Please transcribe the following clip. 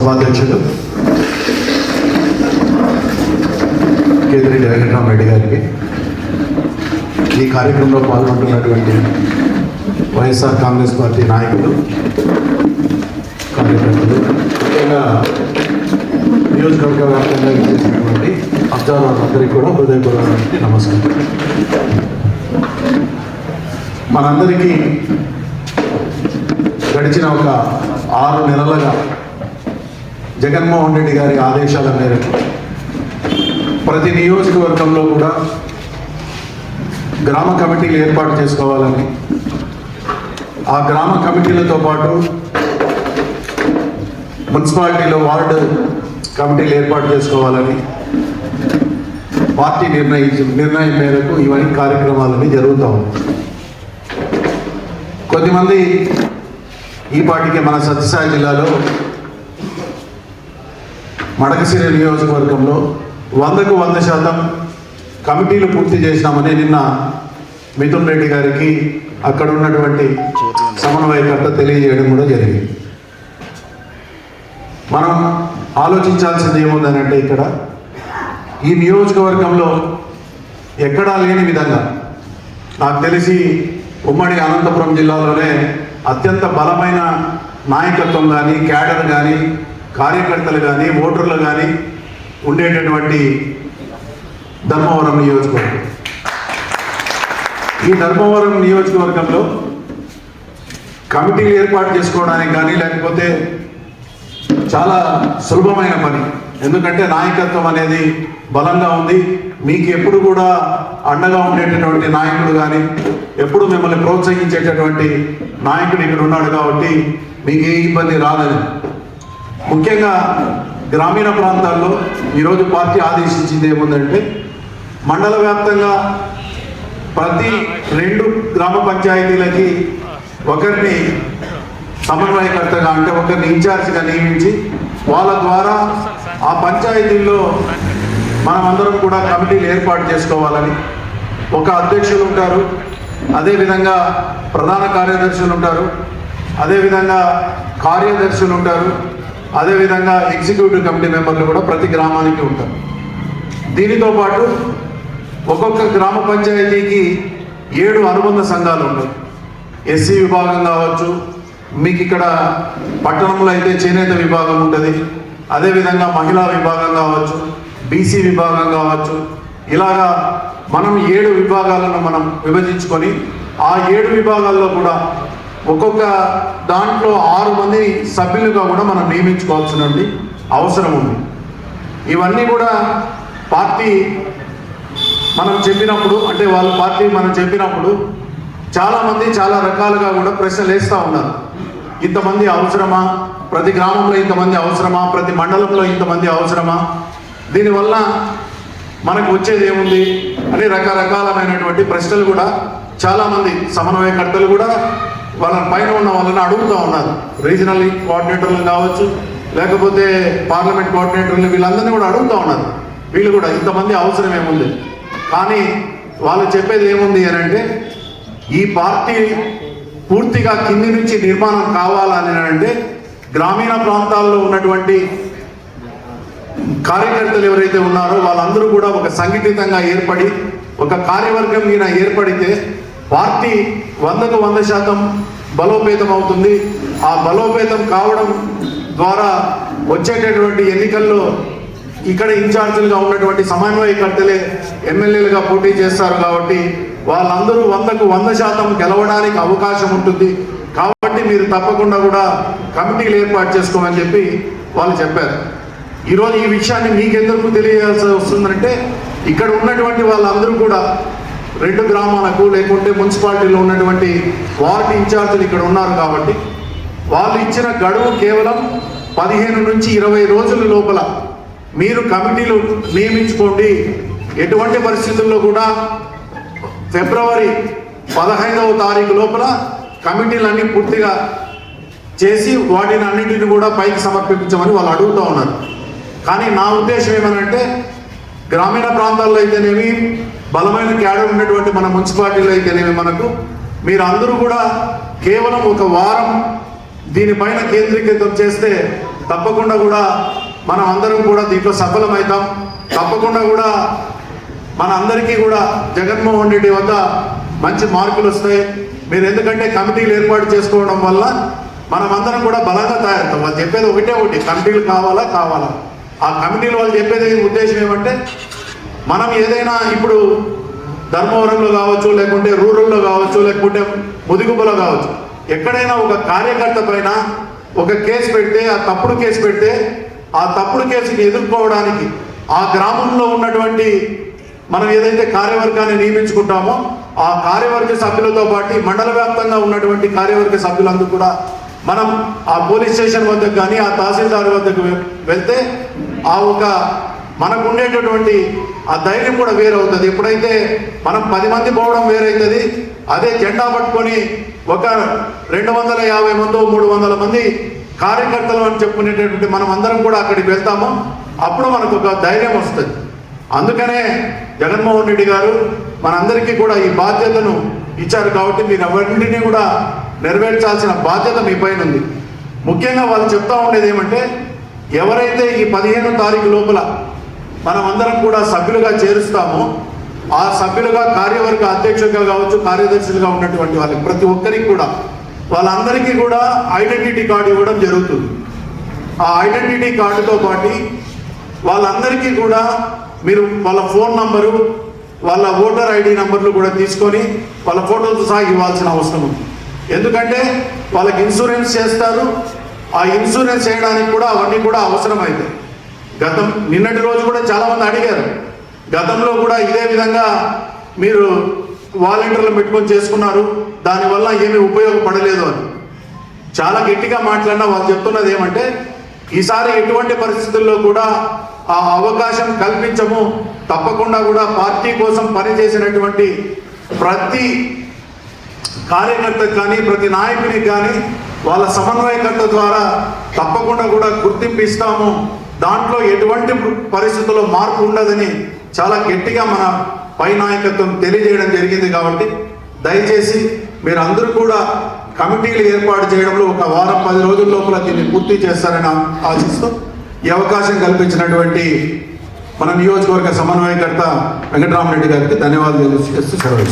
సభాధ్యక్షుడు కేతిరెడ్డి వెంకటరామరెడ్డి గారికి, ఈ కార్యక్రమంలో పాల్గొంటున్నటువంటి వైఎస్ఆర్ కాంగ్రెస్ పార్టీ నాయకులు, కార్యకర్తలు, ముఖ్యంగా నియోజకవర్గ వ్యాప్తంగా చేసినటువంటి అబ్జర్వర్లందరికీ కూడా హృదయపూర్వక నమస్కారం. మనందరికీ గడిచిన ఒక 6 నెలలుగా జగన్మోహన్ రెడ్డి గారి ఆదేశాల మేరకు ప్రతి నియోజకవర్గంలో కూడా గ్రామ కమిటీలు ఏర్పాటు చేసుకోవాలని, ఆ గ్రామ కమిటీలతో పాటు మున్సిపాలిటీలో వార్డు కమిటీలు ఏర్పాటు చేసుకోవాలని పార్టీ నిర్ణయం మేరకు ఇవన్నీ కార్యక్రమాలన్నీ జరుగుతూ ఉన్నాయి. కొద్దిమంది ఈ పార్టీకి మన సత్యసాయి జిల్లాలో మడకశిర నియోజకవర్గంలో 100కు 100% కమిటీలు పూర్తి చేసినామని నిన్న మిథున్ రెడ్డి గారికి అక్కడ ఉన్నటువంటి సమన్వయకర్త తెలియజేయడం కూడా జరిగింది. మనం ఆలోచించాల్సింది ఏముందనంటే, ఇక్కడ ఈ నియోజకవర్గంలో ఎక్కడా లేని విధంగా నాకు తెలిసి ఉమ్మడి అనంతపురం జిల్లాలోనే అత్యంత బలమైన నాయకత్వం కానీ, క్యాడర్ కానీ, కార్యకర్తలు కానీ, ఓటర్లు కానీ ఉండేటటువంటి ధర్మవరం నియోజకవర్గం. ఈ ధర్మవరం నియోజకవర్గంలో కమిటీలు ఏర్పాటు చేసుకోవడానికి కానీ, లేకపోతే చాలా సులభమైన పని. ఎందుకంటే నాయకత్వం అనేది బలంగా ఉంది. మీకు ఎప్పుడు కూడా అండగా ఉండేటటువంటి నాయకుడు కానీ, ఎప్పుడు మిమ్మల్ని ప్రోత్సహించేటటువంటి నాయకుడు ఇక్కడ ఉన్నాడు కాబట్టి మీకు ఏ ఇబ్బంది రాదని. ముఖ్యంగా గ్రామీణ ప్రాంతాల్లో ఈరోజు పార్టీ ఆదేశించింది ఏముందంటే, మండల వ్యాప్తంగా ప్రతి 2 గ్రామ పంచాయతీలకి ఒకరిని సమన్వయకర్తగా, అంటే ఒకరిని ఇన్ఛార్జిగా నియమించి వాళ్ళ ద్వారా ఆ పంచాయతీల్లో మనమందరం కూడా కమిటీలు ఏర్పాటు చేసుకోవాలని. ఒక అధ్యక్షులు ఉంటారు, అదేవిధంగా ప్రధాన కార్యదర్శులు ఉంటారు, అదేవిధంగా కార్యదర్శులు ఉంటారు, అదేవిధంగా ఎగ్జిక్యూటివ్ కమిటీ మెంబర్లు కూడా ప్రతి గ్రామానికి ఉంటారు. దీనితో పాటు ఒక్కొక్క గ్రామ పంచాయతీకి 7 అనుబంధ సంఘాలు ఉంటాయి. ఎస్సీ విభాగం కావచ్చు, మీకు ఇక్కడ పట్టణంలో అయితే చేనేత విభాగం ఉంటుంది, అదేవిధంగా మహిళా విభాగం కావచ్చు, బీసీ విభాగం కావచ్చు. ఇలాగా మనం 7 విభాగాలను మనం విభజించుకొని ఆ 7 విభాగాల్లో కూడా ఒక్కొక్క దాంట్లో 6 మంది సభ్యులుగా కూడా మనం నియమించుకోవాల్సిన అవసరం ఉంది. ఇవన్నీ కూడా పార్టీ మనం చెప్పినప్పుడు, అంటే వాళ్ళ పార్టీ మనం చెప్పినప్పుడు చాలామంది చాలా రకాలుగా కూడా ప్రశ్నలు వేస్తూ ఉన్నారు. ఇంతమంది అవసరమా, ప్రతి గ్రామంలో ఇంతమంది అవసరమా, ప్రతి మండలంలో ఇంతమంది అవసరమా, దీనివల్ల మనకు వచ్చేది ఏముంది అని రకరకాలమైనటువంటి ప్రశ్నలు కూడా చాలామంది సమన్వయకర్తలు కూడా వాళ్ళ పైన ఉన్న వాళ్ళని అడుగుతూ ఉన్నారు. రీజనల్ కోఆర్డినేటర్లు కావచ్చు, లేకపోతే పార్లమెంట్ కోఆర్డినేటర్లు, వీళ్ళందరినీ కూడా అడుగుతూ ఉన్నారు. వీళ్ళు కూడా ఇంతమంది అవసరం ఏముంది. కానీ వాళ్ళు చెప్పేది ఏముంది అని అంటే, ఈ పార్టీ పూర్తిగా కింది నుంచి నిర్మాణం కావాలని అంటే గ్రామీణ ప్రాంతాల్లో ఉన్నటువంటి కార్యకర్తలు ఎవరైతే ఉన్నారో వాళ్ళందరూ కూడా ఒక సంఘటితంగా ఏర్పడి ఒక కార్యవర్గం మీద ఏర్పడితే పార్టీ 100కు 100% బలోపేతం అవుతుంది. ఆ బలోపేతం కావడం ద్వారా వచ్చేటటువంటి ఎన్నికల్లో ఇక్కడ ఇన్ఛార్జీలుగా ఉన్నటువంటి సమన్వయకర్తలే ఎమ్మెల్యేలుగా పోటీ చేస్తారు. కాబట్టి వాళ్ళందరూ 100కు 100% గెలవడానికి అవకాశం ఉంటుంది. కాబట్టి మీరు తప్పకుండా కూడా కమిటీలు ఏర్పాటు చేసుకోమని చెప్పి వాళ్ళు చెప్పారు. ఈరోజు ఈ విషయాన్ని మీకెందుకు తెలియాల్సి వస్తుందంటే, ఇక్కడ ఉన్నటువంటి వాళ్ళందరూ కూడా 2 గ్రామాలకు లేకుంటే మున్సిపాలిటీలో ఉన్నటువంటి వార్డు ఇన్ఛార్జీలు ఇక్కడ ఉన్నారు. కాబట్టి వాళ్ళు ఇచ్చిన గడువు కేవలం 15 నుంచి 20 రోజుల లోపల మీరు కమిటీలు నియమించుకోండి. ఎటువంటి పరిస్థితుల్లో కూడా ఫిబ్రవరి 15వ తారీఖు లోపల కమిటీలన్నీ పూర్తిగా చేసి వాటిని అన్నింటిని కూడా పైకి సమర్పించమని వాళ్ళు అడుగుతూ ఉన్నారు. కానీ నా ఉద్దేశం ఏమనంటే, గ్రామీణ ప్రాంతాల్లో అయితేనేమి, బలమైన క్యాడర్ ఉన్నటువంటి మన మున్సిపాలిటీలో అయితేనేమి, మనకు మీరు అందరూ కూడా కేవలం 1 వారం దీనిపైన కేంద్రీకృతం చేస్తే తప్పకుండా కూడా మనం అందరం కూడా దీంట్లో సఫలమవుతాం. తప్పకుండా కూడా మన అందరికీ కూడా జగన్మోహన్ రెడ్డి వద్ద మంచి మార్కులు వస్తాయి. మీరు ఎందుకంటే కమిటీలు ఏర్పాటు చేసుకోవడం వల్ల మనం అందరం కూడా బలంగా తయారవుతాం. వాళ్ళు చెప్పేది ఒకటి కమిటీలు కావాలా. ఆ కమిటీలు వాళ్ళు చెప్పేది ఉద్దేశం ఏమంటే మనం ఏదైనా ఇప్పుడు ధర్మవరంలో కావచ్చు, లేకుంటే రూరల్లో కావచ్చు, లేకుంటే ముదిగుబ్బలో కావచ్చు, ఎక్కడైనా ఒక కార్యకర్త పైన ఒక కేసు పెడితే, ఆ తప్పుడు కేసు పెడితే, ఆ తప్పుడు కేసుని ఎదుర్కోవడానికి ఆ గ్రామంలో ఉన్నటువంటి మనం ఏదైతే కార్యవర్గాన్ని నియమించుకుంటామో ఆ కార్యవర్గ సభ్యులతో పాటు మండల వ్యాప్తంగా ఉన్నటువంటి కార్యవర్గ సభ్యులందరూ కూడా మనం ఆ పోలీస్ స్టేషన్ వద్దకు కానీ ఆ తహసీల్దార్ వద్దకు వెళ్తే ఆ ఒక మనకు ఉండేటటువంటి ఆ ధైర్యం కూడా వేరవుతుంది. ఎప్పుడైతే మనం 10 మంది పోవడం వేరవుతుంది, అదే జెండా పట్టుకొని ఒక 250 మందో 300 మంది కార్యకర్తలు అని చెప్పుకునేటటువంటి మనం అందరం కూడా అక్కడికి వెళ్తాము. అప్పుడు మనకు ఒక ధైర్యం వస్తుంది. అందుకనే జగన్మోహన్ రెడ్డి గారు మనందరికీ కూడా ఈ బాధ్యతను ఇచ్చారు. కాబట్టి మీరు అవన్నింటినీ కూడా నెరవేర్చాల్సిన బాధ్యత మీ పైన ఉంది. ముఖ్యంగా వాళ్ళు చెప్తా ఉండేది ఏమంటే ఎవరైతే ఈ 15వ తారీఖు లోపల మనం అందరం కూడా సభ్యులుగా చేరుస్తామో ఆ సభ్యులుగా కార్యవర్గ అధ్యక్షులుగా కావచ్చు, కార్యదర్శులుగా ఉన్నటువంటి వాళ్ళకి ప్రతి ఒక్కరికి కూడా వాళ్ళందరికీ కూడా ఐడెంటిటీ కార్డు ఇవ్వడం జరుగుతుంది. ఆ ఐడెంటిటీ కార్డుతో పాటు వాళ్ళందరికీ కూడా మీరు వాళ్ళ ఫోన్ నంబరు, వాళ్ళ ఓటర్ ఐడి నంబర్లు కూడా తీసుకొని వాళ్ళ ఫోటోతో సహా ఇవ్వాల్సిన అవసరం ఉంది. ఎందుకంటే వాళ్ళకి ఇన్సూరెన్స్ చేస్తారు. ఆ ఇన్సూరెన్స్ చేయడానికి కూడా అవన్నీ కూడా అవసరమవుతాయి. నిన్నటి రోజు కూడా చాలామంది అడిగారు, గతంలో కూడా ఇదే విధంగా మీరు వాలంటీర్లు పెట్టుకొని చేసుకున్నారు, దానివల్ల ఏమీ ఉపయోగపడలేదు అని చాలా గట్టిగా మాట్లాడినా వాళ్ళు చెప్తున్నది ఏమంటే ఈసారి ఎటువంటి పరిస్థితుల్లో కూడా ఆ అవకాశం కల్పించము. తప్పకుండా కూడా పార్టీ కోసం పనిచేసినటువంటి ప్రతి కార్యకర్తకు కానీ ప్రతి నాయకునికి కానీ వాళ్ళ సమన్వయకర్త ద్వారా తప్పకుండా కూడా గుర్తింపు ఇస్తాము. దాంట్లో ఎటువంటి పరిస్థితుల్లో మార్పు ఉండదని చాలా గట్టిగా మన పై నాయకత్వం తెలియజేయడం జరిగింది. కాబట్టి దయచేసి మీరు అందరూ కూడా కమిటీలు ఏర్పాటు చేయడంలో ఒక వారం 10 రోజుల లోపల దీన్ని పూర్తి చేస్తారని ఆశిస్తూ ఈ అవకాశం కల్పించినటువంటి మన నియోజకవర్గ సమన్వయకర్త వెంకటరామరెడ్డి గారికి ధన్యవాదాలు చేస్తూ సెలవు.